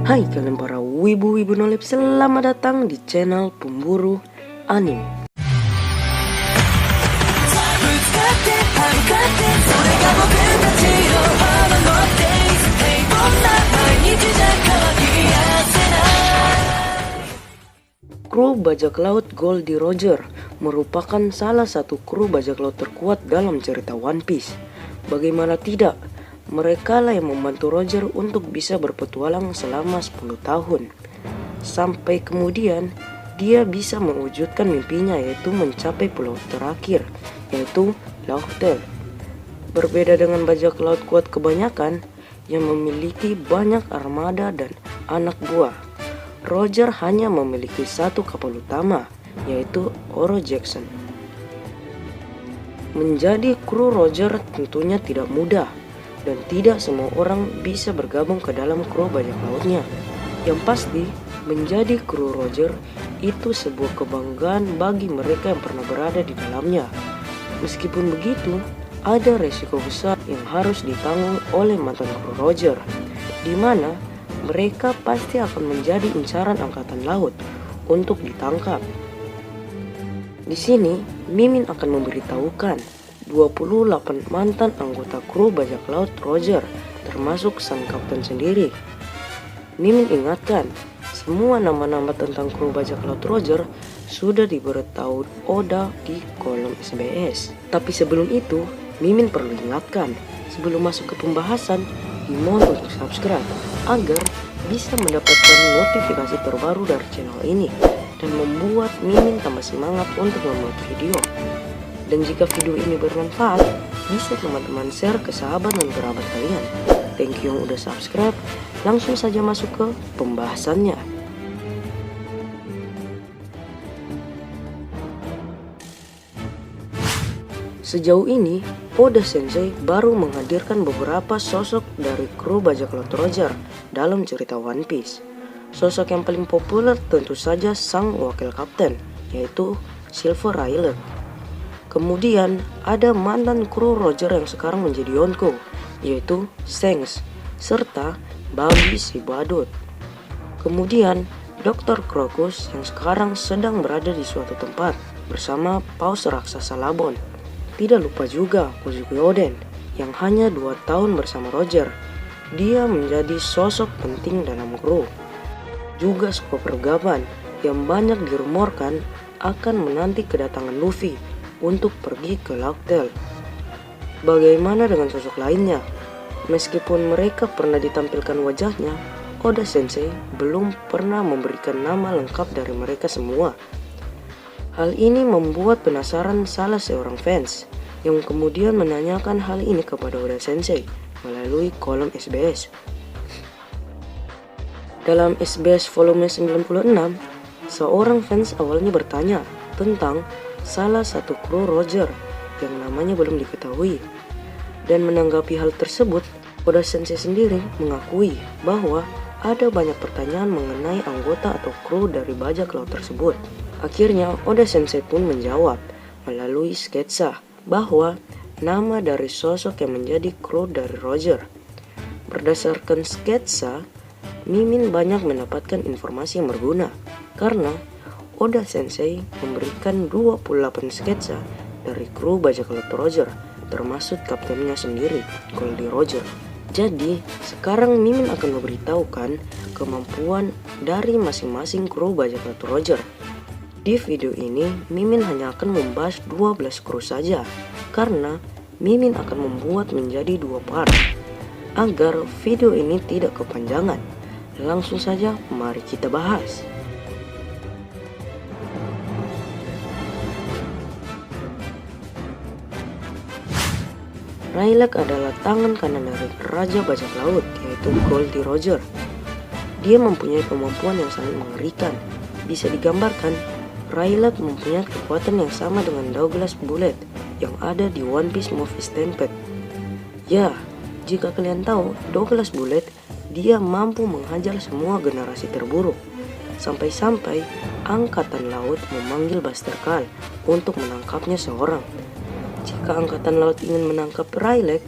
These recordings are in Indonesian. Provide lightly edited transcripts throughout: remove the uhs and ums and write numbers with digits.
Hai kalian para wibu-wibu nolep, selamat datang di channel Pemburu Anime. Kru bajak laut Goldie Roger merupakan salah satu kru bajak laut terkuat dalam cerita One Piece. Bagaimana tidak, mereka lah yang membantu Roger untuk bisa berpetualang selama 10 tahun. Sampai kemudian dia bisa mewujudkan mimpinya, yaitu mencapai pulau terakhir, yaitu Laut Tale. Berbeda dengan bajak laut kuat kebanyakan yang memiliki banyak armada dan anak buah, Roger hanya memiliki satu kapal utama, yaitu Oro Jackson. Menjadi kru Roger tentunya tidak mudah, dan tidak semua orang bisa bergabung ke dalam kru bajak lautnya. Yang pasti, menjadi kru Roger itu sebuah kebanggaan bagi mereka yang pernah berada di dalamnya. Meskipun begitu, ada resiko besar yang harus ditanggung oleh mantan kru Roger, di mana mereka pasti akan menjadi incaran angkatan laut untuk ditangkap. Di sini, Mimin akan memberitahukan 28 mantan anggota kru bajak laut Roger, termasuk sang kapten sendiri. Mimin ingatkan, semua nama-nama tentang kru bajak laut Roger sudah diberitahu Oda di kolom SBS. Tapi sebelum itu, Mimin perlu ingatkan, sebelum masuk ke pembahasan, dimohon untuk subscribe agar bisa mendapatkan notifikasi terbaru dari channel ini dan membuat Mimin tambah semangat untuk membuat video. Dan jika video ini bermanfaat, bisa teman-teman share ke sahabat dan kerabat kalian. Thank you yang udah subscribe. Langsung saja masuk ke pembahasannya. Sejauh ini, Oda Sensei baru menghadirkan beberapa sosok dari kru bajak laut Roger dalam cerita One Piece. Sosok yang paling populer tentu saja sang wakil kapten, yaitu Silver Rayleigh. Kemudian ada mantan kru Roger yang sekarang menjadi Yonko, yaitu Shanks, serta Babi si Badut. Kemudian Dr. Crocus yang sekarang sedang berada di suatu tempat bersama paus raksasa Labon. Tidak lupa juga Kozuki Oden yang hanya 2 tahun bersama Roger. Dia menjadi sosok penting dalam kru. Juga Scope Regavan yang banyak dirumorkan akan menanti kedatangan Luffy untuk pergi ke Laut Tale. Bagaimana dengan sosok lainnya? Meskipun mereka pernah ditampilkan wajahnya, Oda Sensei belum pernah memberikan nama lengkap dari mereka semua. Hal ini membuat penasaran salah seorang fans yang kemudian menanyakan hal ini kepada Oda Sensei melalui kolom SBS. Dalam SBS volume 96, seorang fans awalnya bertanya tentang salah satu kru Roger yang namanya belum diketahui. Dan menanggapi hal tersebut, Oda Sensei sendiri mengakui bahwa ada banyak pertanyaan mengenai anggota atau kru dari bajak laut tersebut. Akhirnya Oda Sensei pun menjawab melalui sketsa bahwa nama dari sosok yang menjadi kru dari Roger. Berdasarkan sketsa, Mimin banyak mendapatkan informasi yang berguna karena Oda Sensei memberikan 28 sketsa dari kru bajak laut Roger, termasuk kaptennya sendiri, Goldie Roger. Jadi, sekarang Mimin akan memberitahukan kemampuan dari masing-masing kru bajak laut Roger. Di video ini, Mimin hanya akan membahas 12 kru saja, karena Mimin akan membuat menjadi 2 part, agar video ini tidak kepanjangan. Langsung saja, mari kita bahas. Rayleigh adalah tangan kanan dari Raja Bajak Laut, yaitu Goldie Roger. Dia mempunyai kemampuan yang sangat mengerikan. Bisa digambarkan, Rayleigh mempunyai kekuatan yang sama dengan Douglas Bullet yang ada di One Piece Movie Stampede. Ya, jika kalian tahu Douglas Bullet, dia mampu menghajar semua generasi terburuk. Sampai-sampai Angkatan Laut memanggil Buster Call untuk menangkapnya seorang. Jika Angkatan Laut ingin menangkap Rayleigh,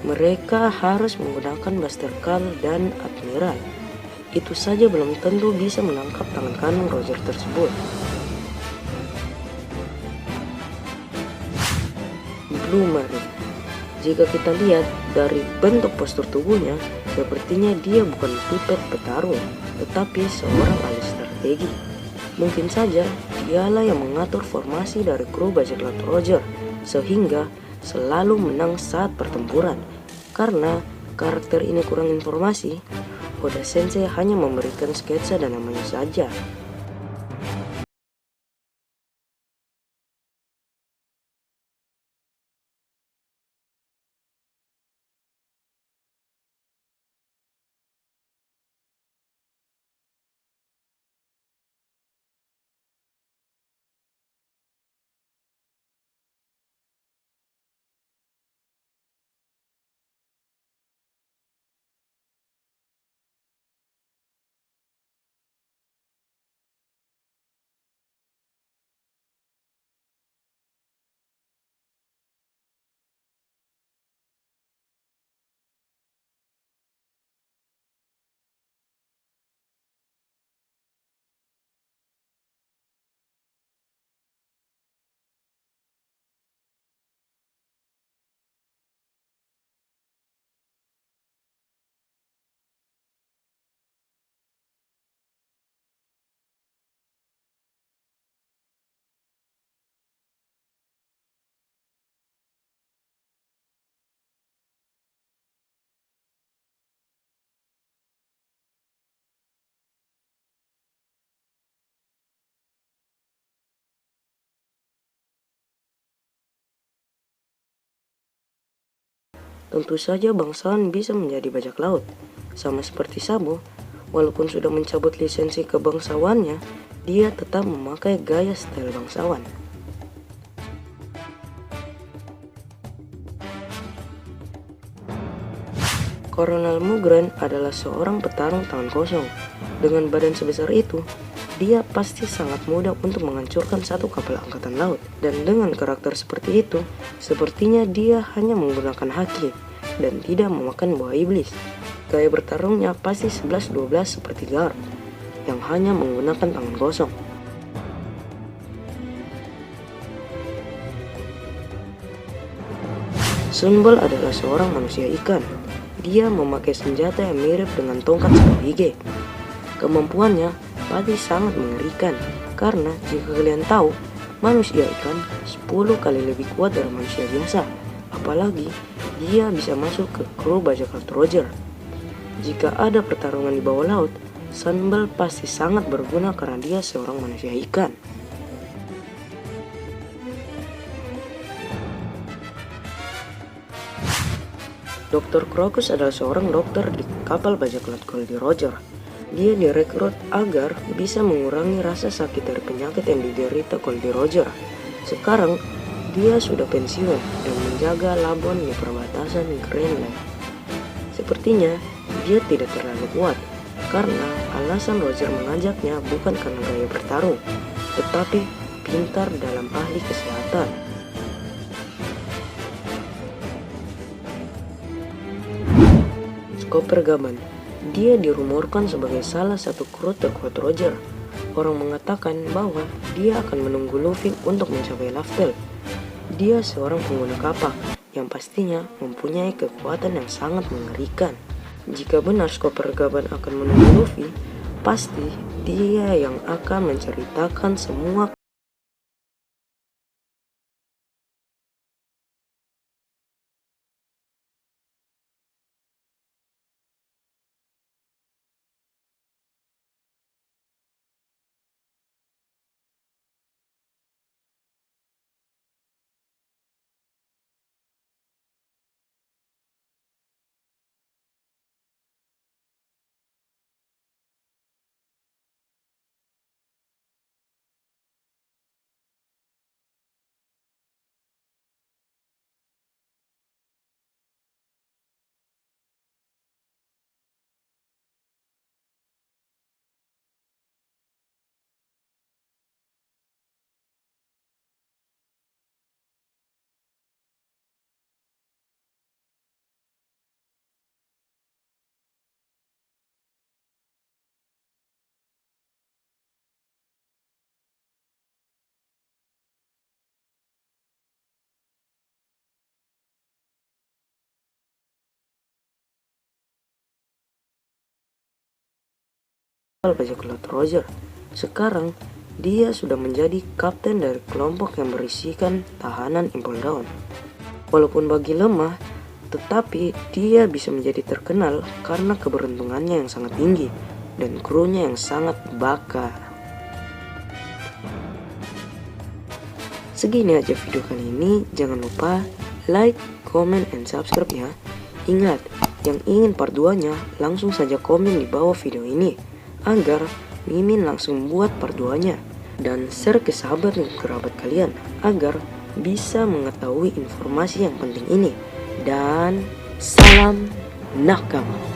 mereka harus menggunakan Buster Call dan Admiral. itu saja belum tentu bisa menangkap tangan kanan Roger tersebut. Blue Marine. Jika kita lihat dari bentuk postur tubuhnya, sepertinya dia bukan tipe petarung, tetapi seorang ahli strategi. Mungkin saja dialah yang mengatur formasi dari kru bajak laut Roger, sehingga selalu menang saat pertempuran. Karena karakter ini kurang informasi, Oda Sensei hanya memberikan sketsa dan namanya saja. Tentu saja bangsawan bisa menjadi bajak laut. Sama seperti Sabo, walaupun sudah mencabut lisensi kebangsawannya, dia tetap memakai gaya style bangsawan. Kolonel Mugren adalah seorang petarung tangan kosong. Dengan badan sebesar itu, dia pasti sangat mudah untuk menghancurkan satu kapal angkatan laut. Dan dengan karakter seperti itu, sepertinya dia hanya menggunakan haki dan tidak memakan buah iblis. Gaya bertarungnya pasti 11-12 seperti Garp, yang hanya menggunakan tangan kosong. Sunball adalah seorang manusia ikan. Dia memakai senjata yang mirip dengan tongkat Saruhige. Kemampuannya pasti sangat mengerikan, karena jika kalian tahu, manusia ikan 10 kali lebih kuat dari manusia biasa. Apalagi dia bisa masuk ke kru bajak laut Roger. Jika ada pertarungan di bawah laut, Sunball pasti sangat berguna karena dia seorang manusia ikan. Dr. Crocus adalah seorang dokter di kapal bajak laut Goldie Roger. Dia direkrut agar bisa mengurangi rasa sakit dari penyakit yang diderita Goldie Roger. Sekarang, dia sudah pensiun dan menjaga Labuan di perbatasan Greenland. Sepertinya, dia tidak terlalu kuat, karena alasan Roger mengajaknya bukan karena gaya bertarung, tetapi pintar dalam ahli kesehatan. Copper Gaban. Dia dirumorkan sebagai salah satu kru terkuat Roger. Orang mengatakan bahwa dia akan menunggu Luffy untuk mencapai Laftel. Dia seorang pengguna kapak yang pastinya mempunyai kekuatan yang sangat mengerikan. Jika benar Copper Gaban akan menunggu Luffy, pasti dia yang akan menceritakan semua bajak laut Roger. Sekarang dia sudah menjadi kapten dari kelompok yang berisikan tahanan Impel Down. Walaupun bagi lemah, tetapi dia bisa menjadi terkenal karena keberuntungannya yang sangat tinggi dan krunya yang sangat bakar. Segini aja video kali ini. Jangan lupa like, comment, and subscribe ya. Ingat, yang ingin part 2-nya langsung saja komen di bawah video ini agar Mimin langsung buat part 2-nya, dan share ke sahabat dan kerabat kalian agar bisa mengetahui informasi yang penting ini. Dan salam nakama.